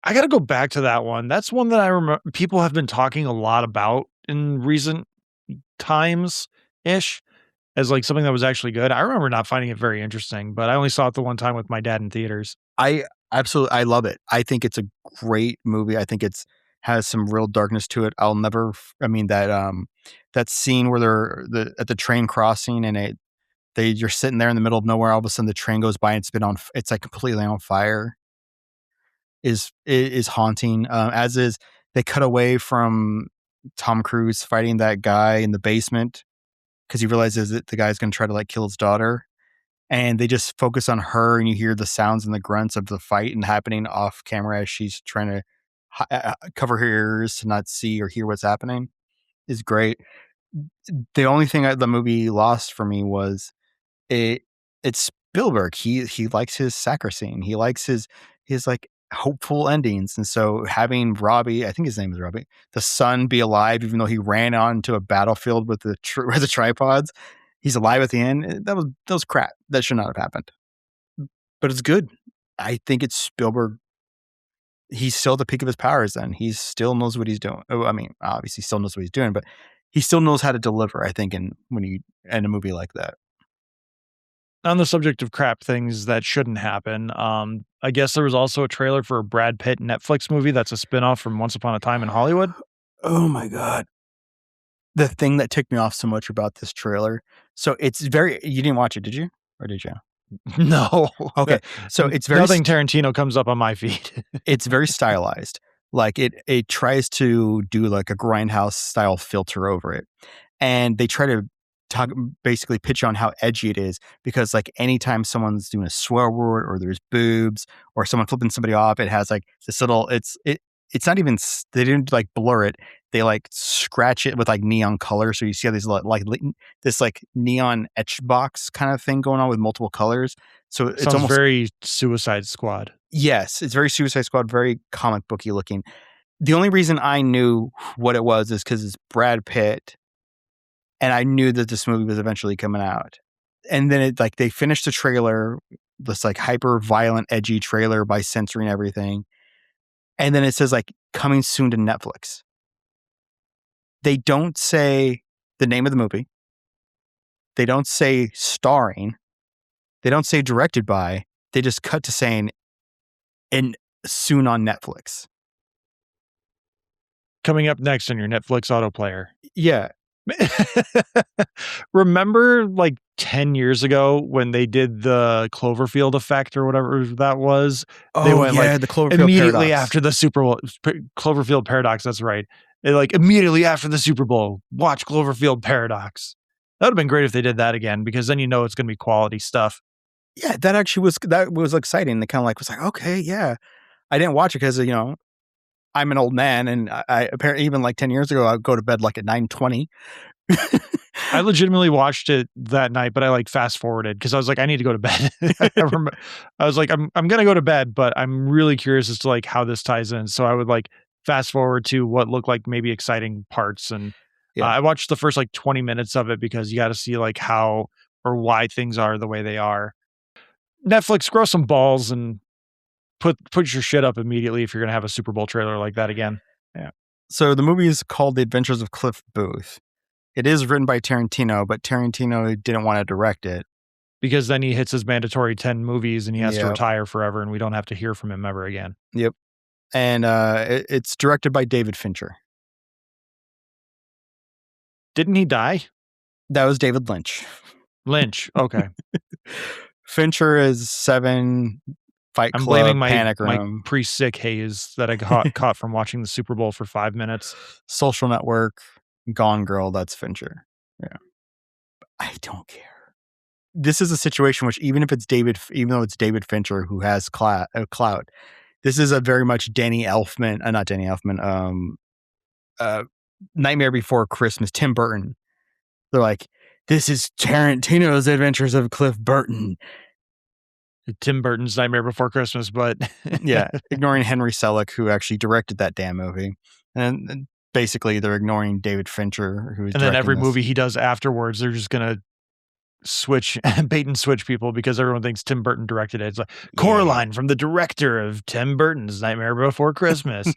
I got to go back to that one. That's one that I remember people have been talking a lot about in recent times-ish as like something that was actually good. I remember not finding it very interesting, but I only saw it the one time with my dad in theaters. I love it. I think it's a great movie. I think it's has some real darkness to it. I'll never, that scene where they're at the train crossing and you're sitting there in the middle of nowhere. All of a sudden the train goes by and it's like completely on fire. Is haunting. As is, they cut away from Tom Cruise fighting that guy in the basement because he realizes that the guy's going to try to like kill his daughter, and they just focus on her, and you hear the sounds and the grunts of the fight and happening off camera as she's trying to cover her ears to not see or hear what's happening. Is great. The only thing the movie lost for me was it's Spielberg. He likes his saccharine. He likes his like hopeful endings, and so having Robbie, I think his name is Robbie, the son, be alive even though he ran onto a battlefield with the tripods, he's alive at the end. That was crap. That should not have happened. But it's good. I think it's Spielberg. He's still at the peak of his powers. Then he still knows what he's doing. I mean, obviously, he still knows what he's doing, but he still knows how to deliver. I think, when you end a movie like that. On the subject of crap things that shouldn't happen, I guess there was also a trailer for a Brad Pitt Netflix movie that's a spinoff from Once Upon a Time in Hollywood. Oh my God. The thing that ticked me off so much about this trailer. So you didn't watch it, did you? Or did you? No. Okay. So it's very... Nothing Tarantino comes up on my feed. It's very stylized. Like it tries to do like a Grindhouse style filter over it. And they try to basically pitch on how edgy it is, because like anytime someone's doing a swear word or there's boobs or someone flipping somebody off, it has like this little, it's not even, they didn't like blur it. They like scratch it with like neon color. So you see how there's like this like neon etch box kind of thing going on with multiple colors. So it's Sounds almost very Suicide Squad. Yes, it's very Suicide Squad, very comic booky looking. The only reason I knew what it was is because it's Brad Pitt. And I knew that this movie was eventually coming out. And then they finished the trailer, this like hyper violent, edgy trailer by censoring everything. And then it says like coming soon to Netflix. They don't say the name of the movie. They don't say starring. They don't say directed by. They just cut to saying and soon on Netflix. Coming up next on your Netflix autoplayer. Yeah. Remember like 10 years ago when they did the Cloverfield effect or whatever that was? They went the Cloverfield immediately paradox. after the Super Bowl. Cloverfield paradox, that's right. They like immediately after the Super Bowl, watch Cloverfield paradox. That would have been great if they did that again, because then you know it's going to be quality stuff. Yeah, that was exciting. They kind of was like, okay, yeah. I didn't watch it because, I'm an old man, and I apparently even like 10 years ago, I'd go to bed like at 9:20. I legitimately watched it that night, but I like fast forwarded because I was like, I need to go to bed. I was like, I'm going to go to bed, but I'm really curious as to like how this ties in. So I would like fast forward to what looked like maybe exciting parts. And I watched the first like 20 minutes of it because you got to see like how or why things are the way they are. Netflix, grow some balls and put your shit up immediately if you're going to have a Super Bowl trailer like that again. Yeah. So the movie is called The Adventures of Cliff Booth. It is written by Tarantino, but Tarantino didn't want to direct it. Because then he hits his mandatory 10 movies and he has to retire forever, and we don't have to hear from him ever again. Yep. And it's directed by David Fincher. Didn't he die? That was David Lynch. Lynch, okay. Fincher is 7, Fight Club, I'm blaming Panic my Room, pre-sick haze that I caught from watching the Super Bowl for 5 minutes. Social Network, Gone Girl, that's Fincher. Yeah. I don't care. This is a situation which even though it's David Fincher who has clout, this is a very much not Danny Elfman, Nightmare Before Christmas, Tim Burton. They're like, this is Tarantino's Adventures of Cliff Burton. Tim Burton's Nightmare Before Christmas, but yeah, ignoring Henry Selick, who actually directed that damn movie. And basically they're ignoring David Fincher, who is and then every this. movie he does afterwards, they're just going to switch, bait and switch people because everyone thinks Tim Burton directed it. It's like, Coraline from the director of Tim Burton's Nightmare Before Christmas.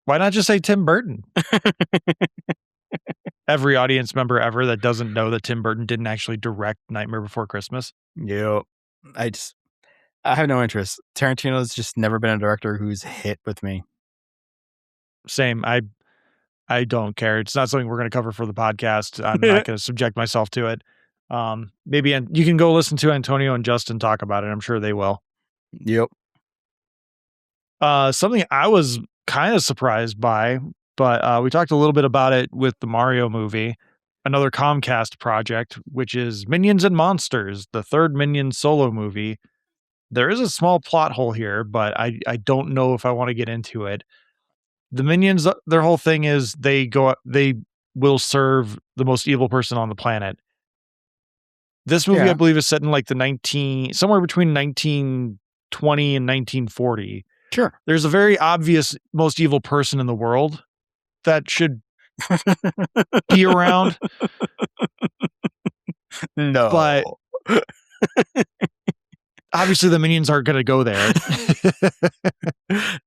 Why not just say Tim Burton? Every audience member ever that doesn't know that Tim Burton didn't actually direct Nightmare Before Christmas. Yep. I have no interest. Tarantino's just never been a director who's hit with me. Same. I don't care. It's not something we're going to cover for the podcast. I'm not going to subject myself to it. Maybe you can go listen to Antonio and Justin talk about it. I'm sure they will. Yep. Something I was kind of surprised by, but we talked a little bit about it with the Mario movie, another Comcast project, which is Minions and Monsters, the third Minions solo movie. There is a small plot hole here, but I don't know if I want to get into it. The Minions, their whole thing is they will serve the most evil person on the planet. This movie, I believe, is set in like somewhere between 1920 and 1940. Sure. There's a very obvious most evil person in the world that should be around. No. But obviously the Minions aren't going to go there.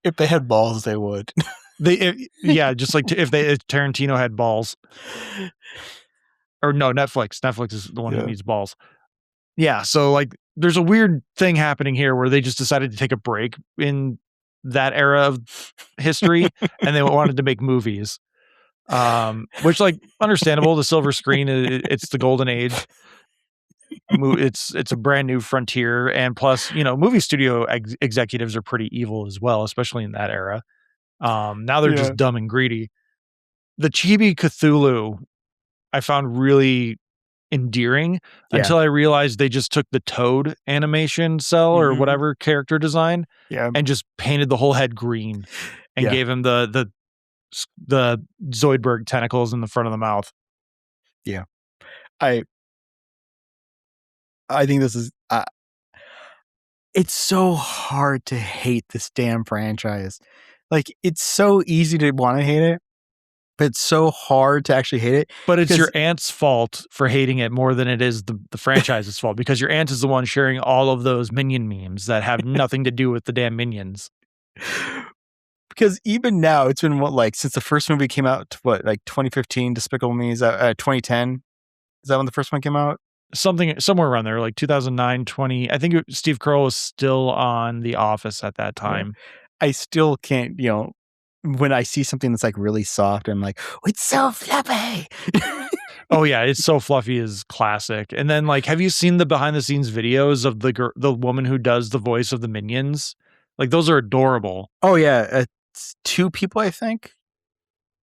If they had balls, they would. Just like if Tarantino had balls. Or no, Netflix. Netflix is the one who needs balls. Yeah, so like there's a weird thing happening here where they just decided to take a break in that era of history and they wanted to make movies. Which, like, understandable. The silver screen, it's the golden age. It's a brand new frontier, and plus, movie studio executives are pretty evil as well, especially in that era. Now they're just dumb and greedy. The Chibi Cthulhu I found really endearing until I realized they just took the Toad animation cell or whatever character design and just painted the whole head green and gave him the Zoidberg tentacles in the front of the mouth. Yeah. I think this is it's so hard to hate this damn franchise. Like, it's so easy to want to hate it, but it's so hard to actually hate it. But it's your aunt's fault for hating it more than it is the franchise's fault, because your aunt is the one sharing all of those Minion memes that have nothing to do with the damn Minions. Because even now, it's been since the first movie came out, 2015, Despicable Me, is that 2010? Is that when the first one came out? Somewhere around there, like 2009, 20. I think Steve Carell was still on The Office at that time. I still can't, when I see something that's like really soft, I'm like, oh, it's so fluffy. Oh yeah, it's so fluffy is classic. And then, like, have you seen the behind the scenes videos of the woman who does the voice of the Minions? Like, those are adorable. Oh yeah, it's 2 people, I think.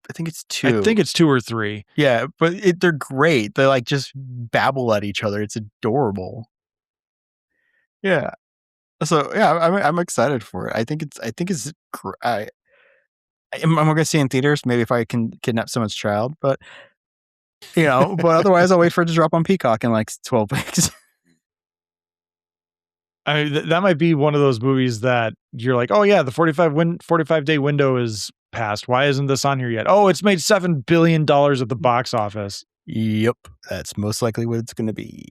I think it's 2. I think it's 2 or 3. Yeah, but they're great. They like just babble at each other. It's adorable. Yeah. So yeah, I'm excited for it. I think it's I'm going to see it in theaters. Maybe if I can kidnap someone's child, but but otherwise I'll wait for it to drop on Peacock in like 12 weeks. I mean, that might be one of those movies that you're like, oh yeah, the 45-day window is passed. Why isn't this on here yet? Oh, it's made $7 billion at the box office. Yep, that's most likely what it's going to be.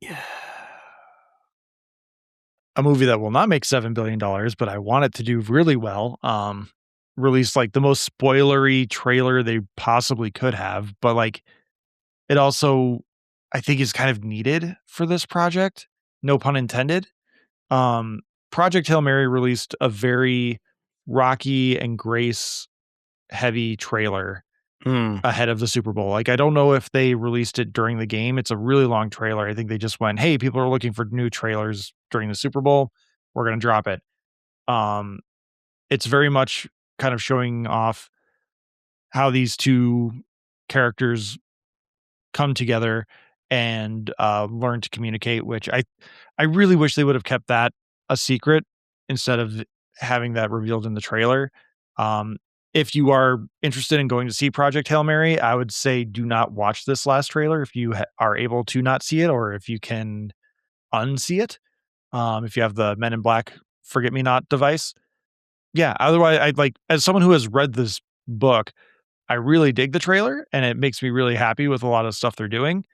A movie that will not make $7 billion, but I want it to do really well. Released like the most spoilery trailer they possibly could have, but like it also, I think, is kind of needed for this project. No pun intended. Project Hail Mary released a very Rocky and Grace heavy trailer ahead of the Super Bowl. Like, I don't know if they released it during the game. It's a really long trailer. I think they just went, hey, people are looking for new trailers during the Super Bowl. We're going to drop it. It's very much kind of showing off how these two characters come together and learn to communicate, which I really wish they would have kept that a secret instead of having that revealed in the trailer. If you are interested in going to see Project Hail Mary, I would say do not watch this last trailer if you are able to not see it, or if you can unsee it. If you have the Men in Black Forget Me Not device. Yeah, otherwise, I'd like, as someone who has read this book, I really dig the trailer and it makes me really happy with a lot of stuff they're doing.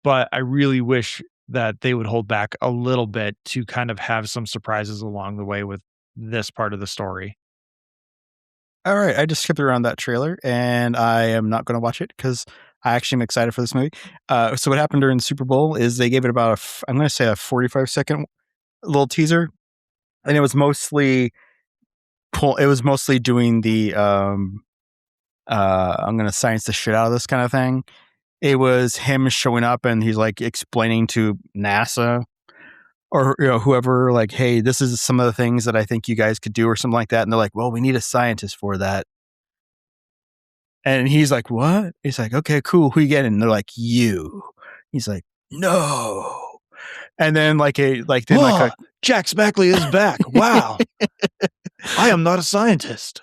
But I really wish that they would hold back a little bit to kind of have some surprises along the way with this part of the story. All right, I just skipped around that trailer, and I am not going to watch it because I actually am excited for this movie. So what happened during the Super Bowl is they gave it about I'm going to say a 45-second little teaser, and it was mostly doing the I'm going to science the shit out of this kind of thing. It was him showing up and he's like explaining to NASA or whoever, like, hey, this is some of the things that I think you guys could do or something like that. And they're like, well, we need a scientist for that. And he's like, what? He's like, okay, cool. Who you getting? And they're like, you. He's like, no. And then Jack Smackley is back. Wow. I am not a scientist.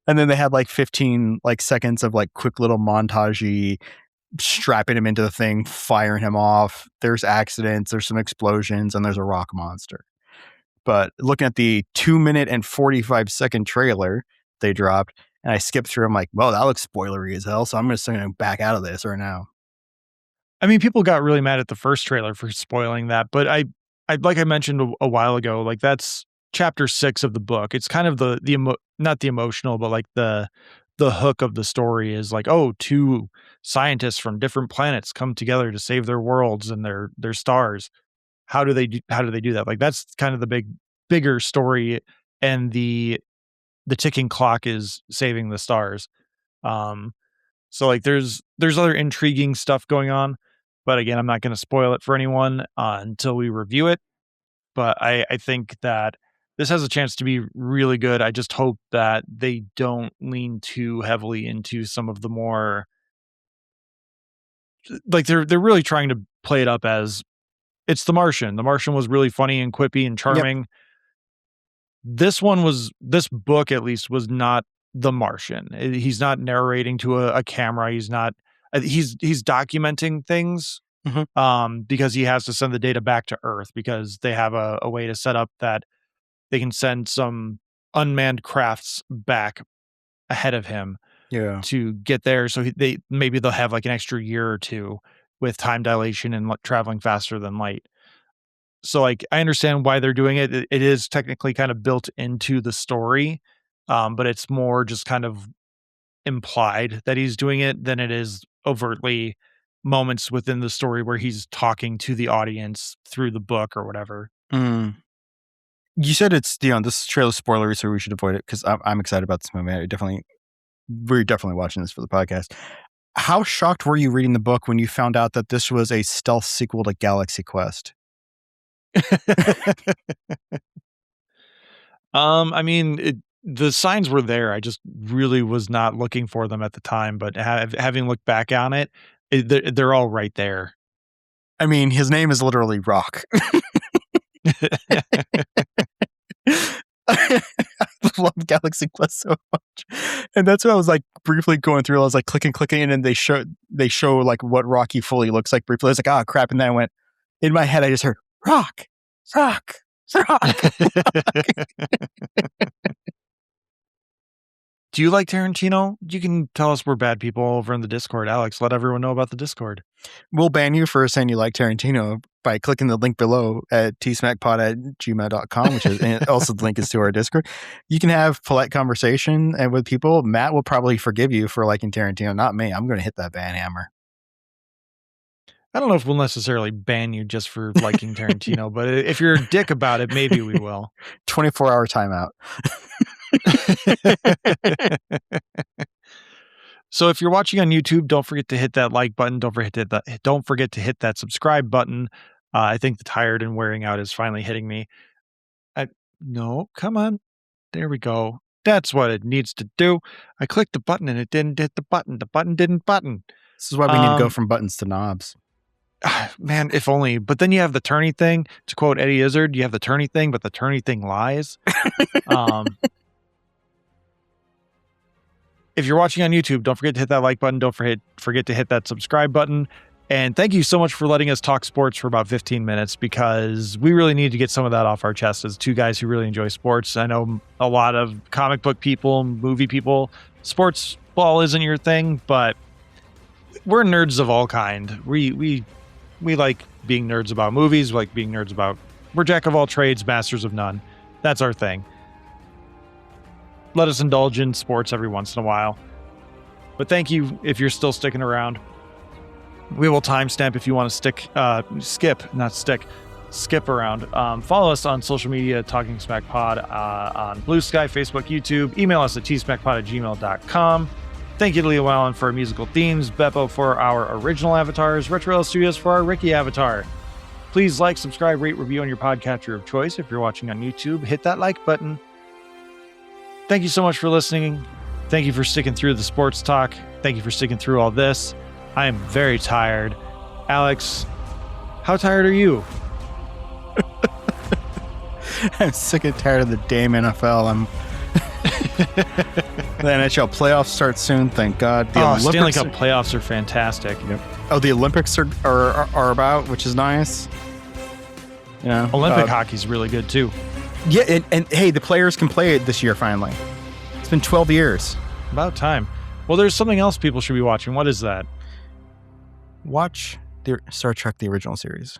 And then they had like 15 seconds of quick little montage-y strapping him into the thing, firing him off. There's accidents, there's some explosions, and there's a rock monster. But looking at the 2-minute and 45-second trailer they dropped, and I skipped through, I'm like, well, that looks spoilery as hell, so I'm just going to back out of this right now. I mean, people got really mad at the first trailer for spoiling that, but I like I mentioned a while ago, like that's chapter 6 of the book. It's kind of not the emotional, but like the hook of the story is like, oh, two scientists from different planets come together to save their worlds and their stars. How do they do that? Like that's kind of the bigger story, and the ticking clock is saving the stars. So like there's other intriguing stuff going on, but again, I'm not going to spoil it for anyone until we review it. But I think that this has a chance to be really good. I just hope that they don't lean too heavily into some of the more, like they're really trying to play it up as it's The Martian. The Martian was really funny and quippy and charming. Yep. This book at least was not The Martian. He's not narrating to a camera. He's documenting things. Mm-hmm. Because he has to send the data back to Earth because they have a way to set up that they can send some unmanned crafts back ahead of him to get there. So they'll have like an extra year or two with time dilation and traveling faster than light. So like, I understand why they're doing it. It is technically kind of built into the story, but it's more just kind of implied that he's doing it than it is overtly moments within the story where he's talking to the audience through the book or whatever. Mm. You said it's this trailer spoilery, so we should avoid it because I'm excited about this movie. We're definitely watching this for the podcast. How shocked were you reading the book when you found out that this was a stealth sequel to Galaxy Quest? I mean, the signs were there. I just really was not looking for them at the time, but having looked back on it, they're all right there. I mean, his name is literally Rock. I love Galaxy Quest so much, and that's what I was like briefly going through. I was like clicking, and then they show like what Rocky fully looks like briefly. I was like, oh crap, and then I went in my head. I just heard Rock. Do you like Tarantino? You can tell us we're bad people over in the Discord. Alex, let everyone know about the Discord. We'll ban you for saying you like Tarantino by clicking the link below at tsmackpod@gmail.com, which is, and also the link is to our Discord. You can have polite conversation and with people. Matt will probably forgive you for liking Tarantino, not me. I'm going to hit that ban hammer. I don't know if we'll necessarily ban you just for liking Tarantino, but if you're a dick about it, maybe we will. 24-hour timeout. So if you're watching on YouTube, don't forget to hit that like button. Don't forget to hit that subscribe button. I think the tired and wearing out is finally hitting me. No, come on. There we go. That's what it needs to do. I clicked the button and it didn't hit the button. The button didn't button. This is why we need to go from buttons to knobs. man, if only. But then you have the tourney thing. To quote Eddie Izzard, you have the tourney thing, but the tourney thing lies. If you're watching on YouTube, don't forget to hit that like button. Don't forget to hit that subscribe button. And thank you so much for letting us talk sports for about 15 minutes, because we really need to get some of that off our chest as two guys who really enjoy sports. I know a lot of comic book people, movie people, sports ball isn't your thing, but we're nerds of all kind. We like being nerds about movies, we like being nerds about, we're jack of all trades, masters of none. That's our thing. Let us indulge in sports every once in a while. But thank you if you're still sticking around. We will timestamp if you want to skip around. Follow us on social media, Talking Smack Pod, on Blue Sky, Facebook, YouTube. Email us at tsmackpod@gmail.com. Thank you to Leo Allen for our musical themes, Beppo for our original avatars, Retro Studios for our Ricky avatar. Please like, subscribe, rate, review on your podcatcher of choice. If you're watching on YouTube, hit that like button. Thank you so much for listening. Thank you for sticking through the sports talk. Thank you for sticking through all this. I am very tired. Alex, how tired are you? I'm sick and tired of the damn NFL. The NHL playoffs start soon, thank God. The Olympics Stanley Cup playoffs are fantastic. Yep. Oh, the Olympics are about, which is nice. Yeah, Olympic hockey's really good too. Yeah, and hey, the players can play it this year finally. It's been 12 years. About time. Well, there's something else people should be watching. What is that? Watch the Star Trek, the original series.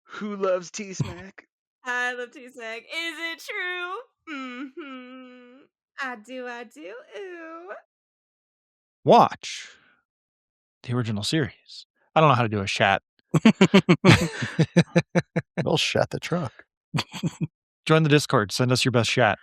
Who loves T-Smack? I love T-Smack. Is it true? Mm-hmm. I do. Ooh. Watch the original series. I don't know how to do a Shat. We'll shut the truck. Join the Discord. Send us your best Shat.